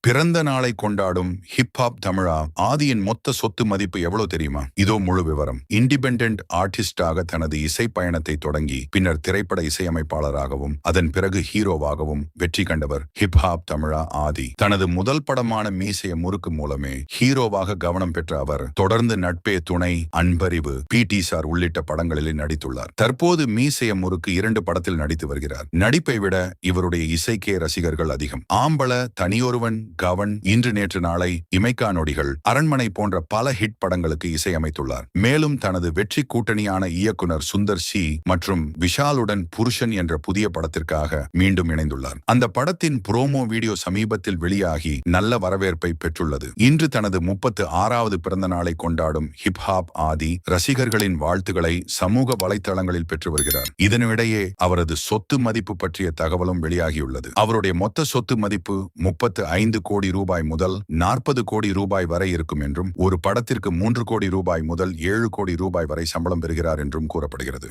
பிறந்த நாளை கொண்டாடும் ஹிப்ஹாப் தமிழா ஆதியின் மொத்த சொத்து மதிப்பு எவ்வளவு தெரியுமா? இதோ முழு விவரம். இண்டிபெண்டன்ட் ஆர்டிஸ்டாக தனது இசை பயணத்தை தொடங்கி பின்னர் திரைப்பட இசையமைப்பாளராகவும் அதன் பிறகு ஹீரோவாகவும் வெற்றி கண்டவர் ஹிப்ஹாப் தமிழா ஆதி. தனது முதல் படமான மீசைய முறுக்கு மூலமே ஹீரோவாக கவனம் பெற்ற அவர் தொடர்ந்து நட்பே துணை, அன்பறிவு, பிடி சார் உள்ளிட்ட படங்களில் நடித்துள்ளார். தற்போது மீசைய முறுக்கு 2 படத்தில் நடித்து வருகிறார். நடிப்பை விட இவருடைய இசைக்கே ரசிகர்கள் அதிகம். ஆம்பள, தனியொருவன், கவன், இன்று நேற்று நாளை, இமைக்கா நொடிகள், அரண்மனை போன்ற பல ஹிட் படங்களுக்கு இசையமைத்துள்ளார். மேலும் தனது வெற்றி கூட்டணியான இயக்குனர் சுந்தர் சி மற்றும் விஷாலுடன் புருஷன் என்ற புதிய படத்திற்காக மீண்டும் இணைந்துள்ளார். அந்த படத்தின் புரோமோ வீடியோ சமீபத்தில் வெளியாகி நல்ல வரவேற்பை பெற்றுள்ளது. இன்று தனது 36வது பிறந்த நாளை கொண்டாடும் ஹிப்ஹாப் ஆதி ரசிகர்களின் வாழ்த்துக்களை சமூக வலைத்தளங்களில் பெற்று வருகிறார். இதனிடையே அவரது சொத்து மதிப்பு பற்றிய தகவலும் வெளியாகியுள்ளது. அவருடைய மொத்த சொத்து மதிப்பு 35 கோடி ரூபாய் முதல் 40 கோடி ரூபாய் வரை இருக்கும் என்றும் ஒரு படத்திற்கு 3 கோடி ரூபாய் முதல் 7 கோடி ரூபாய் வரை சம்பளம் பெறுகிறார் என்றும் கூறப்படுகிறது.